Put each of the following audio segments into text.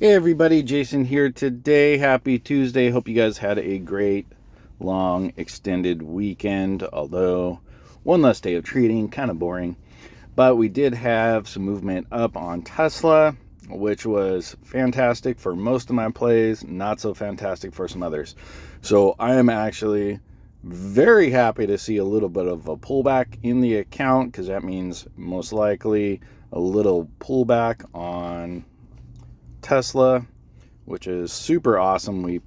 Hey everybody, Jason here today. Happy Tuesday. Hope you guys had a great, long, extended weekend. Although, one less day of trading, kind of boring. But we did have some movement up on Tesla, which was fantastic for most of my plays, not so fantastic for some others. So I am actually very happy to see a little bit of a pullback in the account, because that means most likely a little pullback on Tesla, which is super awesome. We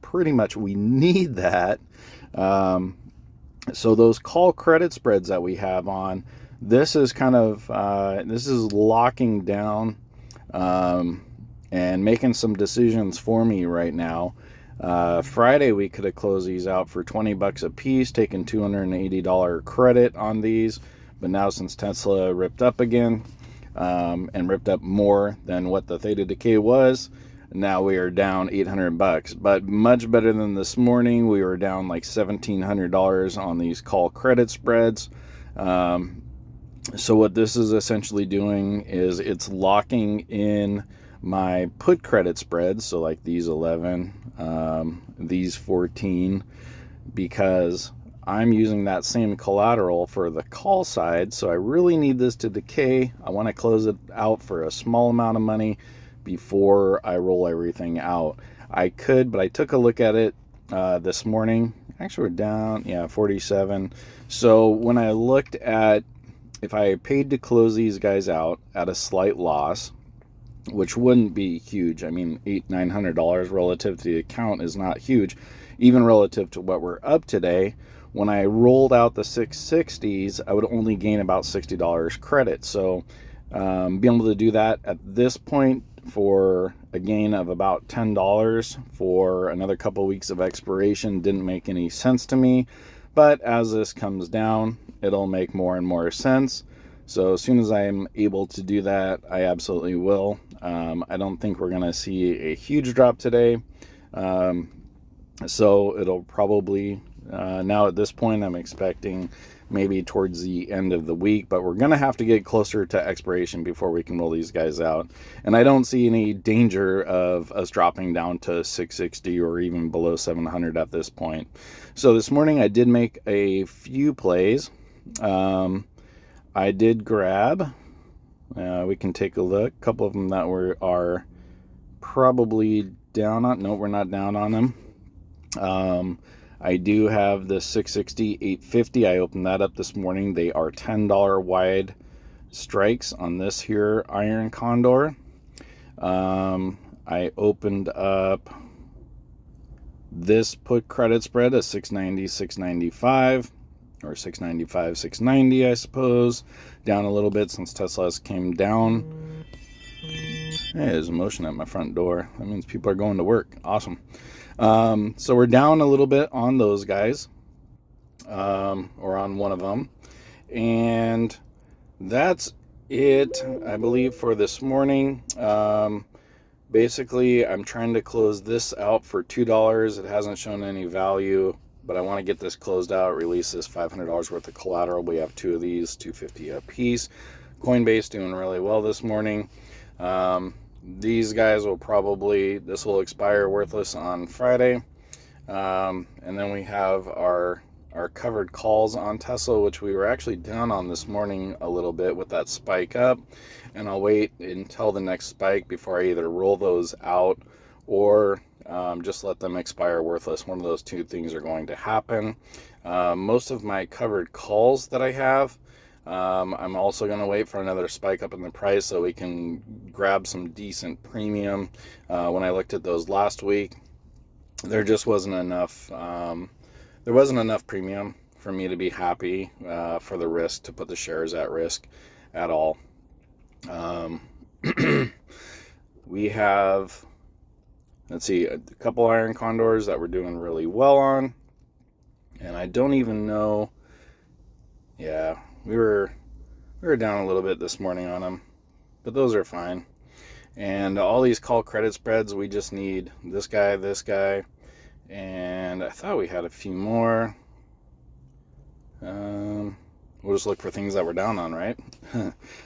need that. Um, so those call credit spreads that we have on, this is kind of this is locking down and making some decisions for me right now. Friday we could have closed these out for $20 a piece, taking $280 credit on these, but now since Tesla ripped up again, and ripped up more than what the theta decay was, now we are down $800, but much better than this morning. We were down like $1,700 on these call credit spreads. So what this is essentially doing is it's locking in my put credit spreads, so like these 11, these 14, because I'm using that same collateral for the call side. So I really need this to decay. I want to close it out for a small amount of money before I roll everything out. I could, but I took a look at it this morning. Actually, we're down, yeah, 47. So when I looked at, if I paid to close these guys out at a slight loss, which wouldn't be huge. I mean, $900 relative to the account is not huge, even relative to what we're up today. When I rolled out the 660s, I would only gain about $60 credit. So being able to do that at this point for a gain of about $10 for another couple of weeks of expiration didn't make any sense to me. But as this comes down, it'll make more and more sense. So as soon as I'm able to do that, I absolutely will. I don't think we're going to see a huge drop today. So it'll probably, now at this point, I'm expecting maybe towards the end of the week, but we're going to have to get closer to expiration before we can roll these guys out. And I don't see any danger of us dropping down to 660 or even below 700 at this point. So this morning I did make a few plays. I did grab, we can take a look, a couple of them that are probably down on, no, we're not down on them. I do have the 660, 850. I opened that up this morning. They are $10 wide strikes on this here iron condor. I opened up this put credit spread at 690, 695. Or 695, 690, I suppose. Down a little bit since Tesla's came down. Hey, there's a motion at my front door. That means people are going to work. Awesome. So we're down a little bit on those guys, or on one of them. And that's it, I believe, for this morning. Basically, I'm trying to close this out for $2. It hasn't shown any value, but I want to get this closed out, release this $500 worth of collateral. We have two of these, $250 a piece. Coinbase doing really well this morning. These guys will probably, this will expire worthless on Friday. And then we have our covered calls on Tesla, which we were actually down on this morning a little bit with that spike up. And I'll wait until the next spike before I either roll those out or just let them expire worthless. One of those two things are going to happen. Most of my covered calls that I have, I'm also going to wait for another spike up in the price so we can grab some decent premium. When I looked at those last week, there just wasn't enough. There wasn't enough premium for me to be happy for the risk, to put the shares at risk at all. We have, let's see, a couple iron condors that we're doing really well on. And I don't even know. Yeah, we were down a little bit this morning on them, but those are fine. And all these call credit spreads, we just need this guy, and I thought we had a few more. we'll just look for things that we're down on, right?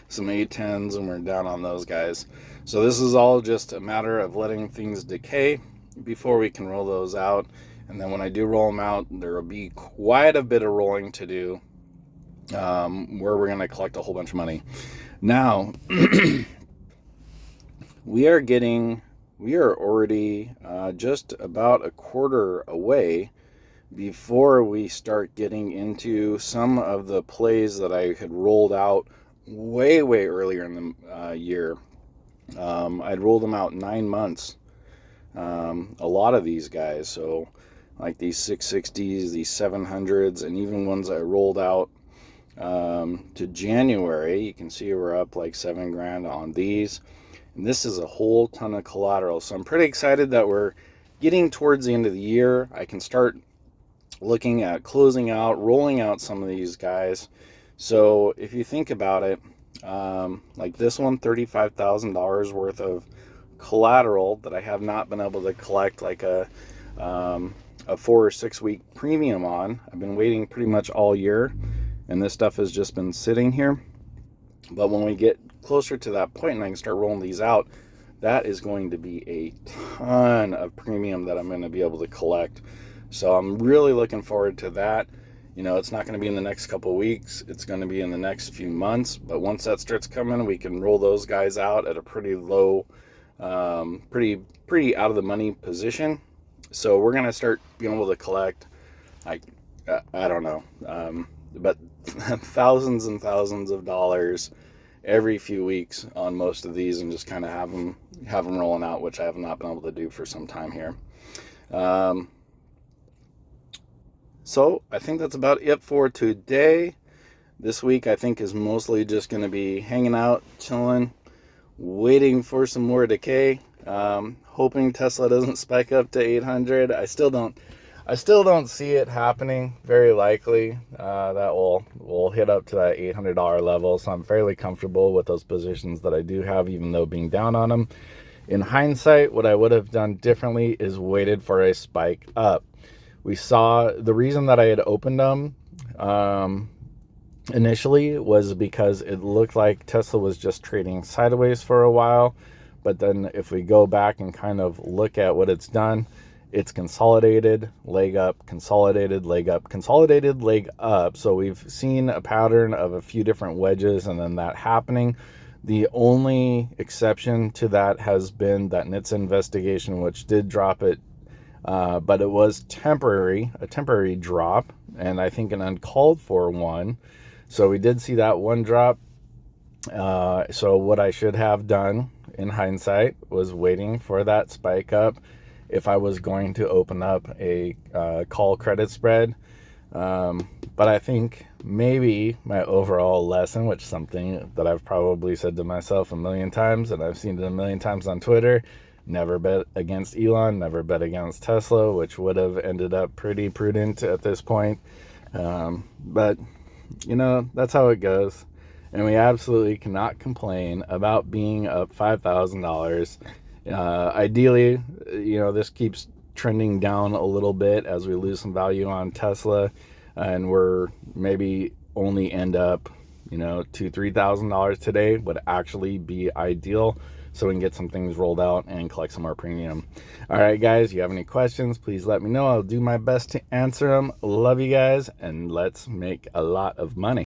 Some 810s, and we're down on those guys. So this is all just a matter of letting things decay before we can roll those out. And then when I do roll them out, there will be quite a bit of rolling to do, where we're going to collect a whole bunch of money. Now, we are already just about a quarter away before we start getting into some of the plays that I had rolled out way earlier in the year. I'd rolled them out 9 months. A lot of these guys, so like these 660s, these 700s, and even ones I rolled out to January. You can see we're up like $7,000 on these. And this is a whole ton of collateral. So I'm pretty excited that we're getting towards the end of the year. I can start looking at closing out, rolling out some of these guys. So if you think about it, like this one, $35,000 worth of collateral that I have not been able to collect like a 4 or 6 week premium on. I've been waiting pretty much all year, and this stuff has just been sitting here. But when we get closer to that point and I can start rolling these out, that is going to be a ton of premium that I'm going to be able to collect. So I'm really looking forward to that. You know, it's not going to be in the next couple of weeks. It's going to be in the next few months. But once that starts coming, we can roll those guys out at a pretty low, pretty out of the money position. So we're going to start being able to collect, I don't know, but thousands and thousands of dollars every few weeks on most of these, and just kind of have them rolling out, which I have not been able to do for some time here. So I think that's about it for today. This week I think is mostly just going to be hanging out, chilling, waiting for some more decay, hoping Tesla doesn't spike up to 800. I still don't see it happening. Very likely that will hit up to that $800 level. So I'm fairly comfortable with those positions that I do have, even though being down on them. In hindsight, what I would have done differently is waited for a spike up. We saw the reason that I had opened them initially was because it looked like Tesla was just trading sideways for a while. But then if we go back and kind of look at what it's done, it's consolidated, leg up, consolidated, leg up, consolidated, leg up. So we've seen a pattern of a few different wedges and then that happening. The only exception to that has been that NHTSA investigation, which did drop it, but it was a temporary drop, and I think an uncalled for one. So we did see that one drop. So what I should have done in hindsight was waiting for that spike up if I was going to open up a call credit spread. But I think maybe my overall lesson, which is something that I've probably said to myself a million times, and I've seen it a million times on Twitter, never bet against Elon, never bet against Tesla, which would have ended up pretty prudent at this point. But, you know, that's how it goes. And we absolutely cannot complain about being up $5,000. Ideally, you know, this keeps trending down a little bit as we lose some value on Tesla, and we're maybe only end up, you know, $2,000-$3,000 today would actually be ideal, so we can get some things rolled out and collect some more premium. All right, guys, if you have any questions, please let me know. I'll do my best to answer them. Love you guys, and let's make a lot of money.